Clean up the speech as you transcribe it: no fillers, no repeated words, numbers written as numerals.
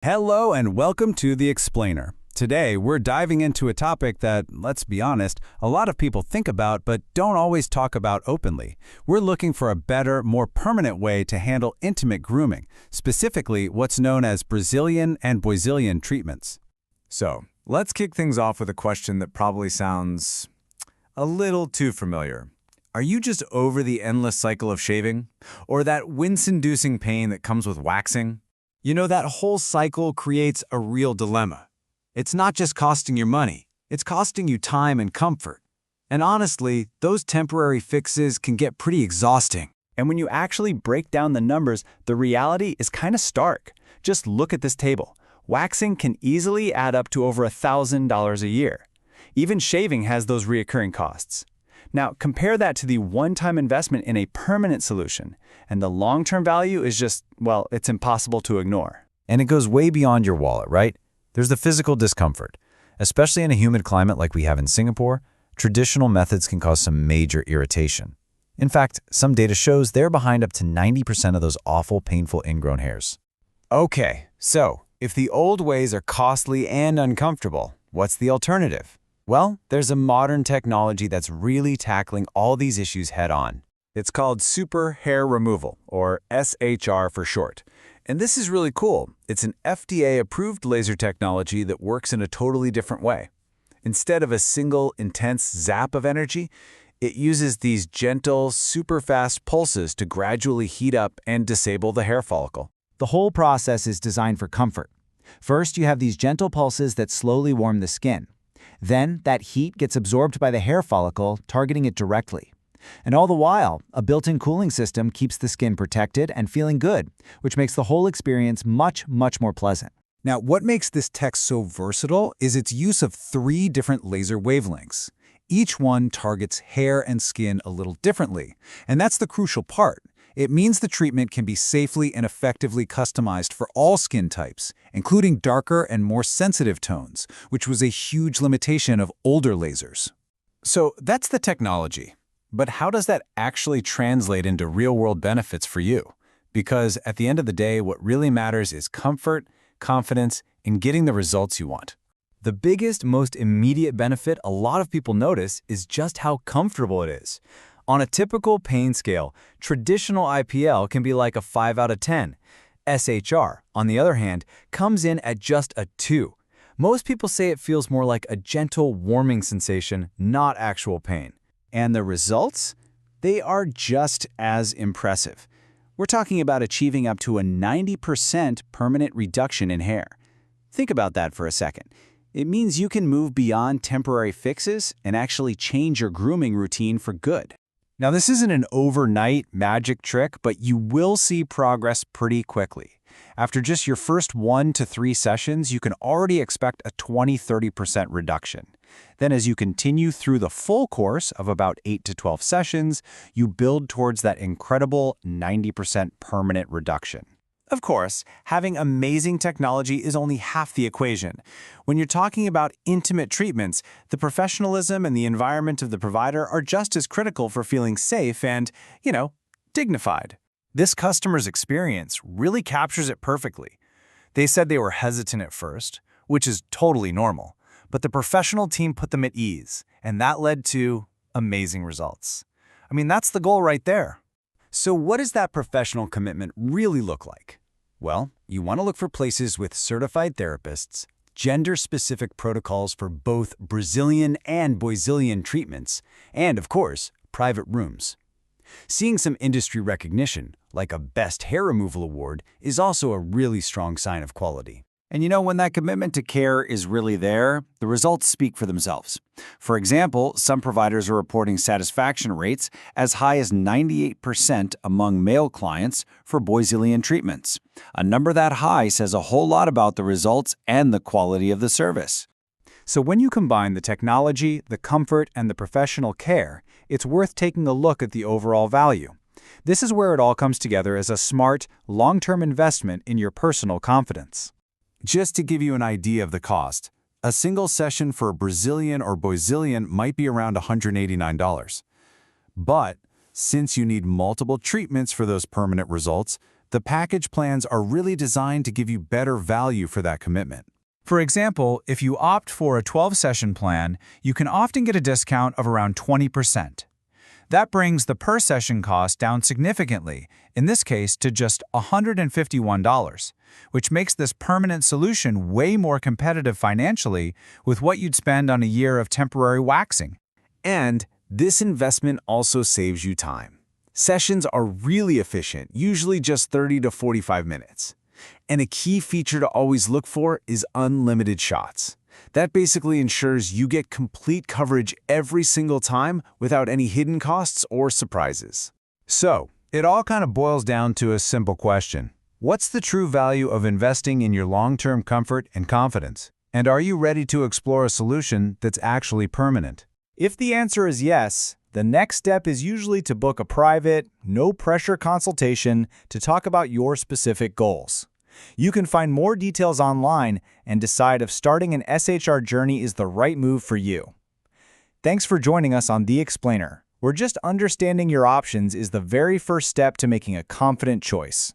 Hello and welcome to The Explainer. Today, we're diving into a topic that, let's be honest, a lot of people think about but don't always talk about openly. We're looking for a better, more permanent way to handle intimate grooming, specifically what's known as Brazilian and Boyzilian treatments. So, let's kick things off with a question that probably sounds a little too familiar. Are you just over the endless cycle of shaving? Or that wince-inducing pain that comes with waxing? You know, that whole cycle creates a real dilemma. It's not just costing you money, it's costing you time and comfort. And honestly, those temporary fixes can get pretty exhausting. And when you actually break down the numbers, the reality is kind of stark. Just look at this table. Waxing can easily add up to over $1,000 a year. Even shaving has those recurring costs. Now, compare that to the one-time investment in a permanent solution, and the long-term value is just, well, it's impossible to ignore. And it goes way beyond your wallet, right? There's the physical discomfort. Especially in a humid climate like we have in Singapore, traditional methods can cause some major irritation. In fact, some data shows they're behind up to 90% of those awful, painful ingrown hairs. Okay, so if the old ways are costly and uncomfortable, what's the alternative? Well, there's a modern technology that's really tackling all these issues head-on. It's called Super Hair Removal, or SHR for short. And this is really cool. It's an FDA-approved laser technology that works in a totally different way. Instead of a single, intense zap of energy, it uses these gentle, super-fast pulses to gradually heat up and disable the hair follicle. The whole process is designed for comfort. First, you have these gentle pulses that slowly warm the skin. Then, that heat gets absorbed by the hair follicle, targeting it directly. And all the while, a built-in cooling system keeps the skin protected and feeling good, which makes the whole experience much more pleasant. Now, what makes this tech so versatile is its use of 3 different laser wavelengths. Each one targets hair and skin a little differently, and that's the crucial part. It means the treatment can be safely and effectively customized for all skin types, including darker and more sensitive tones, which was a huge limitation of older lasers. So that's the technology. But how does that actually translate into real-world benefits for you? Because at the end of the day, what really matters is comfort, confidence, and getting the results you want. The biggest, most immediate benefit a lot of people notice is just how comfortable it is. On a typical pain scale, traditional IPL can be like a 5 out of 10. SHR, on the other hand, comes in at just a 2. Most people say it feels more like a gentle, warming sensation, not actual pain. And the results? They are just as impressive. We're talking about achieving up to a 90% permanent reduction in hair. Think about that for a second. It means you can move beyond temporary fixes and actually change your grooming routine for good. Now, this isn't an overnight magic trick, but you will see progress pretty quickly. After just your first 1 to 3 sessions, you can already expect a 20–30% reduction. Then as you continue through the full course of about 8 to 12 sessions, you build towards that incredible 90% permanent reduction. Of course, having amazing technology is only half the equation. When you're talking about intimate treatments, the professionalism and the environment of the provider are just as critical for feeling safe and, dignified. This customer's experience really captures it perfectly. They said they were hesitant at first, which is totally normal, but the professional team put them at ease, and that led to amazing results. I mean, that's the goal right there. So what does that professional commitment really look like? Well, you want to look for places with certified therapists, gender-specific protocols for both Brazilian and Boyzilian treatments, and, of course, private rooms. Seeing some industry recognition, like a Best Hair Removal Award, is also a really strong sign of quality. And when that commitment to care is really there, the results speak for themselves. For example, some providers are reporting satisfaction rates as high as 98% among male clients for Boyzilian treatments. A number that high says a whole lot about the results and the quality of the service. So when you combine the technology, the comfort, and the professional care, it's worth taking a look at the overall value. This is where it all comes together as a smart, long-term investment in your personal confidence. Just to give you an idea of the cost, a single session for a Brazilian or Boyzilian might be around $189. But since you need multiple treatments for those permanent results, The package plans are really designed to give you better value for that commitment. For example, if you opt for a 12-session plan, you can often get a discount of around 20%. That brings the per-session cost down significantly, in this case to just $151, which makes this permanent solution way more competitive financially with what you'd spend on a year of temporary waxing. And this investment also saves you time. Sessions are really efficient, usually just 30 to 45 minutes. And a key feature to always look for is unlimited shots. That basically ensures you get complete coverage every single time without any hidden costs or surprises. So, it all kind of boils down to a simple question. What's the true value of investing in your long-term comfort and confidence? And are you ready to explore a solution that's actually permanent? If the answer is yes, the next step is usually to book a private, no-pressure consultation to talk about your specific goals. You can find more details online and decide if starting an SHR journey is the right move for you. Thanks for joining us on The Explainer, where just understanding your options is the very first step to making a confident choice.